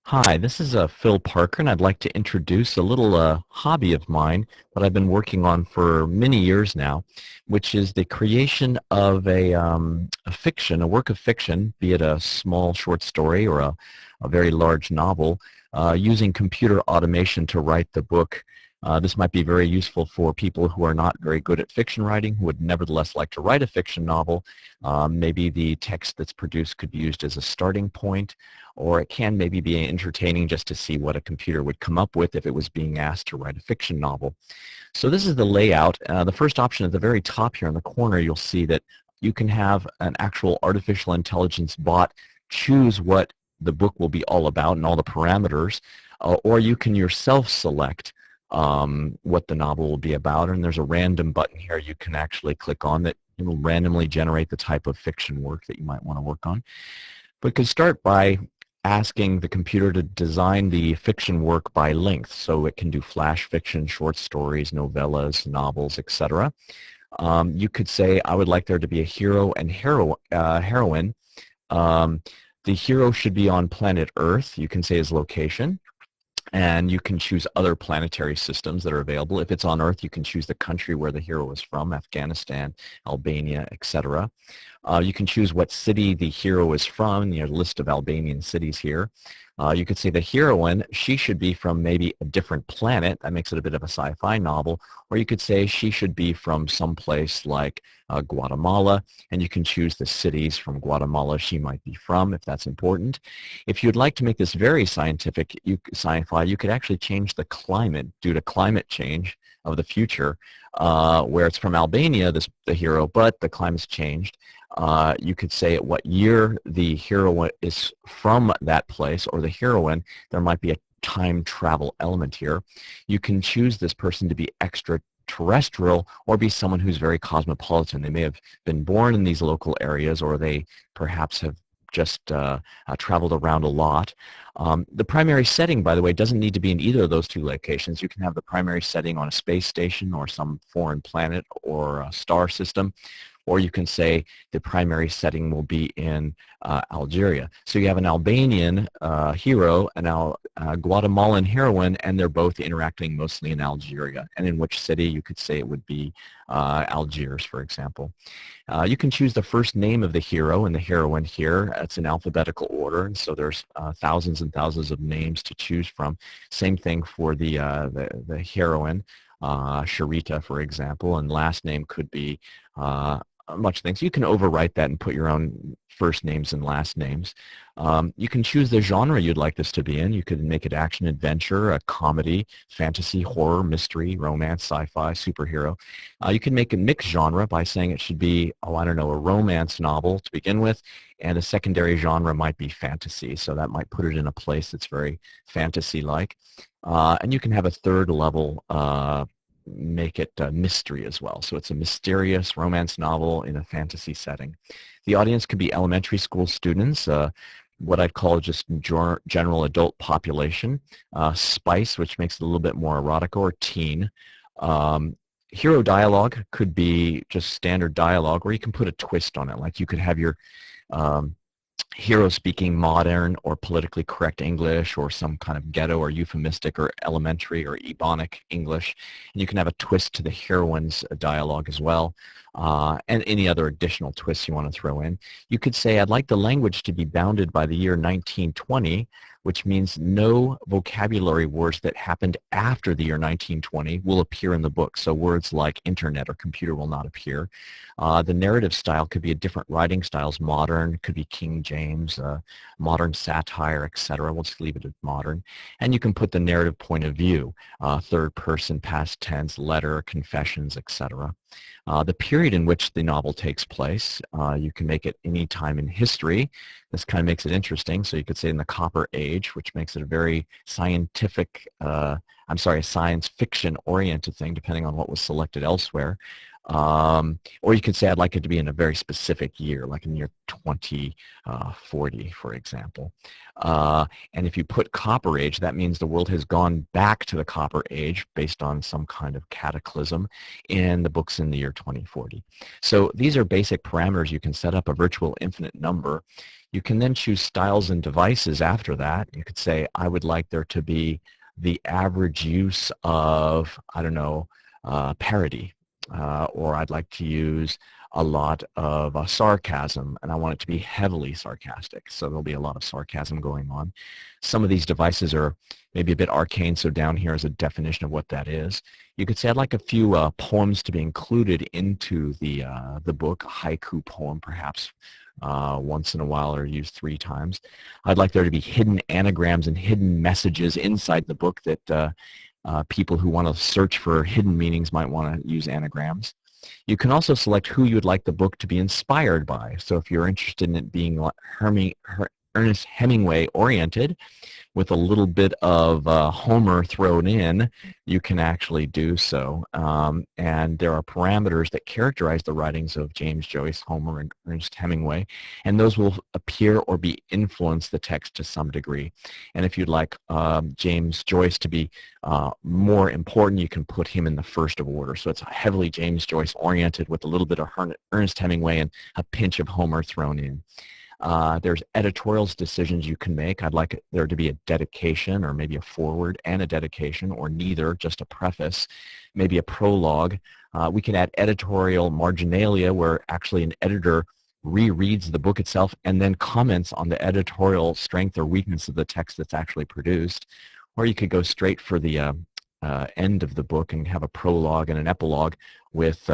Hi, this is Phil Parker, and I'd like to introduce a little hobby of mine that I've been working on for many years now, which is the creation of a work of fiction, be it a small short story or a very large novel, using computer automation to write the book. This might be very useful for people who are not very good at fiction writing, who would nevertheless like to write a fiction novel. Maybe the text that's produced could be used as a starting point, or it can maybe be entertaining just to see what a computer would come up with if it was being asked to write a fiction novel. So this is the layout. The first option at the very top here in the corner, you'll see that you can have an actual artificial intelligence bot choose what the book will be all about and all the parameters, or you can yourself select what the novel will be about, and there's a random button here you can actually click on that will randomly generate the type of fiction work that you might want to work on. But you can start by asking the computer to design the fiction work by length, so it can do flash fiction, short stories, novellas, novels, etc. You could say, I would like there to be a hero and heroine. Um, the hero should be on planet Earth. You can say his location, and you can choose other planetary systems that are available. If it's on Earth, you can choose the country where the hero is from, Afghanistan, Albania, etc. You can choose what city the hero is from, a list of Albanian cities here. You could say the heroine, she should be from maybe a different planet. That makes it a bit of a sci-fi novel. Or you could say she should be from someplace like Guatemala, and you can choose the cities from Guatemala she might be from, if that's important. If you'd like to make this very scientific, sci-fi, you could actually change the climate due to climate change of the future, where it's from Albania, the hero, but the climate's changed. You could say at what year the hero is from that place, or the heroine. There might be a time travel element here. You can choose this person to be extraterrestrial or be someone who's very cosmopolitan. They may have been born in these local areas, or they perhaps have just traveled around a lot. The primary setting, by the way, doesn't need to be in either of those two locations. You can have the primary setting on a space station or some foreign planet or a star system, or you can say the primary setting will be in Algeria. So you have an Albanian hero, an Guatemalan heroine, and they're both interacting mostly in Algeria. And in which city? You could say it would be Algiers, for example. You can choose the first name of the hero and the heroine here. It's in alphabetical order, and so there's thousands and thousands of names to choose from. Same thing for the heroine, Sharita, for example, and last name could be much things. You can overwrite that and put your own first names and last names. You can choose the genre you'd like this to be in. You could make it action, adventure, a comedy, fantasy, horror, mystery, romance, sci-fi, superhero. You can make a mixed genre by saying it should be, oh, I don't know, a romance novel to begin with, and a secondary genre might be fantasy. So that might put it in a place that's very fantasy-like. And you can have a third level make it mystery as well. So it's a mysterious romance novel in a fantasy setting. The audience could be elementary school students, what I'd call just general adult population, spice, which makes it a little bit more erotic, or teen. Hero dialogue could be just standard dialogue, or you can put a twist on it. Like you could have your hero speaking modern or politically correct English, or some kind of ghetto or euphemistic or elementary or ebonic English. And you can have a twist to the heroine's dialogue as well, and any other additional twists you want to throw in. You could say, I'd like the language to be bounded by the year 1920, which means no vocabulary words that happened after the year 1920 will appear in the book. So words like internet or computer will not appear. The narrative style could be a different writing styles, modern, could be King James, modern satire, etc. We'll just leave it at modern. And you can put the narrative point of view, third person, past tense, letter, confessions, etc. The period in which the novel takes place, you can make it any time in history. This kind of makes it interesting. So you could say in the Copper Age, which makes it a very scientific, science fiction oriented thing, depending on what was selected elsewhere. Or you could say I'd like it to be in a very specific year, like in the year 2040, for example. And if you put Copper Age, that means the world has gone back to the Copper Age based on some kind of cataclysm, and the book's in the year 2040. So these are basic parameters. You can set up a virtual infinite number. You can then choose styles and devices after that. You could say, I would like there to be the average use of, I don't know, parody, or I'd like to use a lot of sarcasm, and I want it to be heavily sarcastic, so there'll be a lot of sarcasm going on. Some of these devices are maybe a bit arcane, so down here is a definition of what that is. You could say I'd like a few poems to be included into the book, a haiku poem perhaps once in a while or used 3 times. I'd like there to be hidden anagrams and hidden messages inside the book that people who want to search for hidden meanings might want to use anagrams. You can also select who you would like the book to be inspired by. So if you're interested in it being Ernest Hemingway oriented, with a little bit of Homer thrown in, you can actually do so. And there are parameters that characterize the writings of James Joyce, Homer, and Ernest Hemingway, and those will appear or be influence the text to some degree. And if you'd like James Joyce to be more important, you can put him in the first of order. So it's heavily James Joyce oriented with a little bit of Ernest Hemingway and a pinch of Homer thrown in. There's editorials decisions you can make. I'd like there to be a dedication or maybe a foreword and a dedication, or neither, just a preface, maybe a prologue. We can add editorial marginalia, where actually an editor rereads the book itself and then comments on the editorial strength or weakness of the text that's actually produced. Or you could go straight for the end of the book and have a prologue and an epilogue with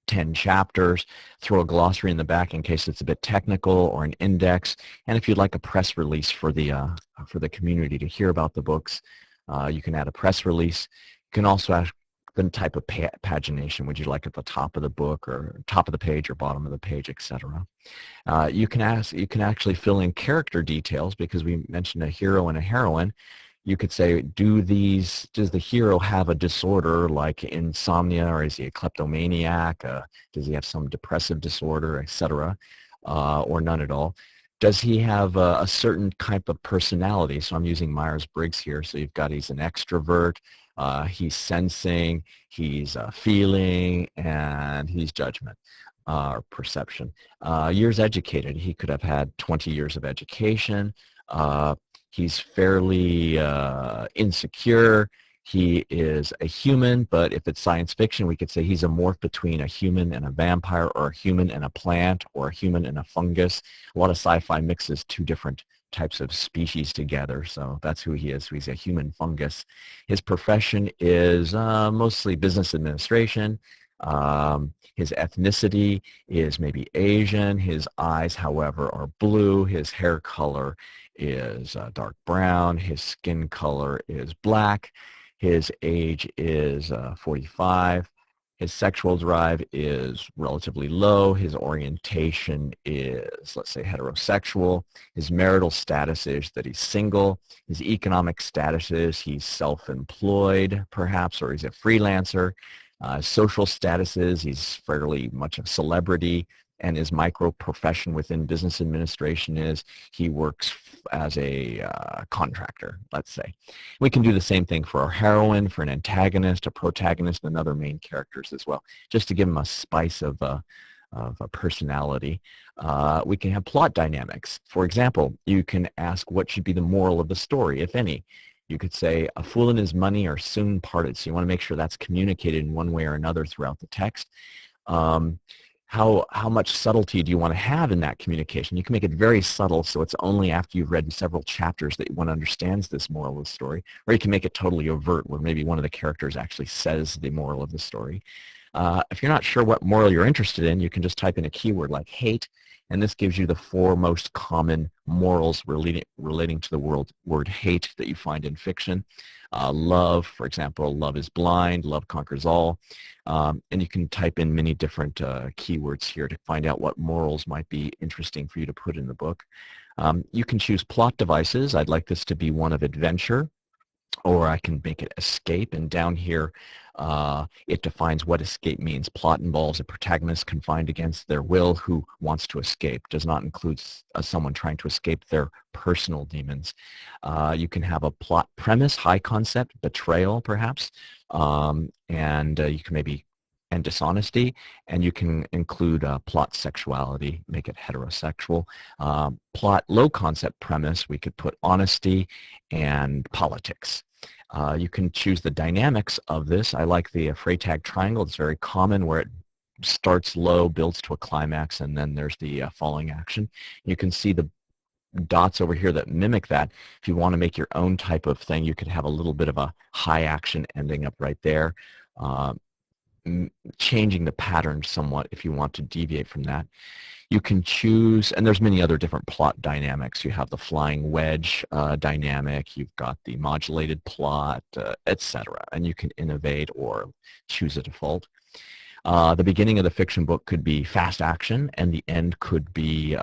10 chapters, throw a glossary in the back in case it's a bit technical, or an index, and if you'd like a press release for the community to hear about the books, you can add a press release. You can also ask the type of pagination. Would you like at the top of the book, or top of the page, or bottom of the page, etc. You can actually fill in character details, because we mentioned a hero and a heroine. You could say, does the hero have a disorder like insomnia, or is he a kleptomaniac? Does he have some depressive disorder, etc., or none at all? Does he have a certain type of personality? So I'm using Myers-Briggs here. So you've got, he's an extrovert, he's sensing, he's feeling, and he's judgment. Or perception. Years educated. He could have had 20 years of education. He's fairly insecure. He is a human, but if it's science fiction, we could say he's a morph between a human and a vampire, or a human and a plant, or a human and a fungus. A lot of sci-fi mixes 2 different types of species together, so that's who he is. So he's a human fungus. His profession is mostly business administration. His ethnicity is maybe Asian. His eyes, however, are blue. His hair color is dark brown. His skin color is black. His age is 45. His sexual drive is relatively low. His orientation is, let's say, heterosexual. His marital status is that he's single. His economic status is he's self-employed, perhaps, or he's a freelancer. Social status is he's fairly much a celebrity, and his micro profession within business administration is he works as a contractor, let's say. We can do the same thing for our heroine, for an antagonist, a protagonist, and other main characters as well, just to give them a spice of a personality. We can have plot dynamics. For example, you can ask what should be the moral of the story, if any. You could say, a fool and his money are soon parted. So you want to make sure that's communicated in one way or another throughout the text. How much subtlety do you want to have in that communication? You can make it very subtle, so it's only after you've read several chapters that one understands this moral of the story. Or you can make it totally overt, where maybe one of the characters actually says the moral of the story. If you're not sure what moral you're interested in, you can just type in a keyword like hate, and this gives you the 4 most common morals relating to the word hate that you find in fiction. Love, for example, love is blind, love conquers all. And you can type in many different keywords here to find out what morals might be interesting for you to put in the book. You can choose plot devices. I'd like this to be one of adventure, or I can make it escape, and down here it defines what escape means. Plot involves a protagonist confined against their will who wants to escape. Does not include someone trying to escape their personal demons. You can have a plot premise, high concept, betrayal perhaps, and you can maybe and dishonesty, and you can include plot sexuality, make it heterosexual. Plot low concept premise, we could put honesty and politics. You can choose the dynamics of this. I like the Freytag triangle. It's very common, where it starts low, builds to a climax, and then there's the falling action. You can see the dots over here that mimic that. If you want to make your own type of thing, you could have a little bit of a high action ending up right there, changing the pattern somewhat if you want to deviate from that. You can choose, and there's many other different plot dynamics. You have the flying wedge dynamic, you've got the modulated plot, etc. And you can innovate or choose a default. The beginning of the fiction book could be fast action, and the end could be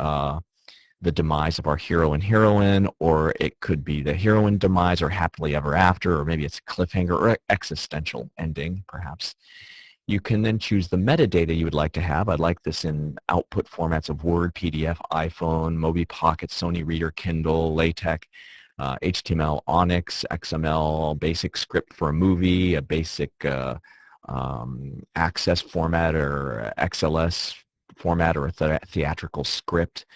the demise of our hero and heroine, or it could be the heroine demise or happily ever after, or maybe it's a cliffhanger or existential ending, perhaps. You can then choose the metadata you would like to have. I'd like this in output formats of Word, PDF, iPhone, Mobi Pocket, Sony Reader, Kindle, LaTeX, HTML, Onyx, XML, basic script for a movie, a basic access format or XLS format, or a theatrical script.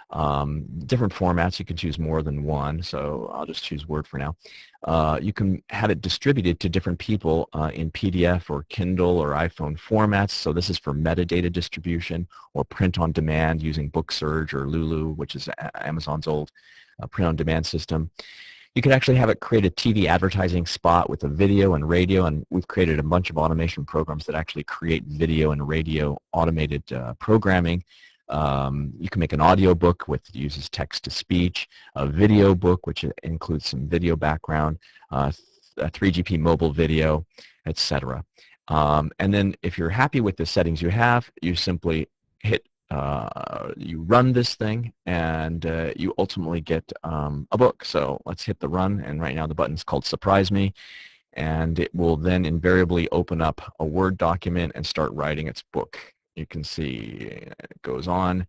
Different formats, you can choose more than one, so I'll just choose Word for now. You can have it distributed to different people in PDF or Kindle or iPhone formats, so this is for metadata distribution, or print on demand using BookSurge or Lulu, which is Amazon's old print on demand system. You can actually have it create a TV advertising spot with a video and radio, and we've created a bunch of automation programs that actually create video and radio automated programming. You can make an audio book which uses text-to-speech, a video book which includes some video background, a 3GP mobile video, etc. And then if you're happy with the settings you have, you simply hit, you run this thing, and you ultimately get a book. So let's hit the run, and right now the button's called Surprise Me, and it will then invariably open up a Word document and start writing its book. You can see it goes on,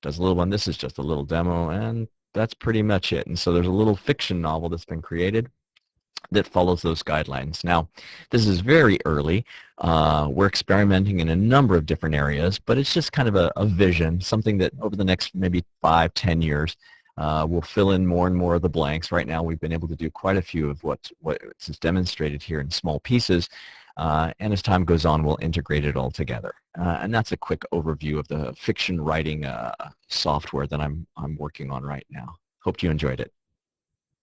does a little one. This is just a little demo, and that's pretty much it. And so there's a little fiction novel that's been created that follows those guidelines. Now, this is very early. We're experimenting in a number of different areas, but it's just kind of a vision, something that over the next maybe 5-10 years, we'll fill in more and more of the blanks. Right now, we've been able to do quite a few of what is demonstrated here in small pieces. And as time goes on, we'll integrate it all together. And that's a quick overview of the fiction writing software that I'm working on right now. Hope you enjoyed it.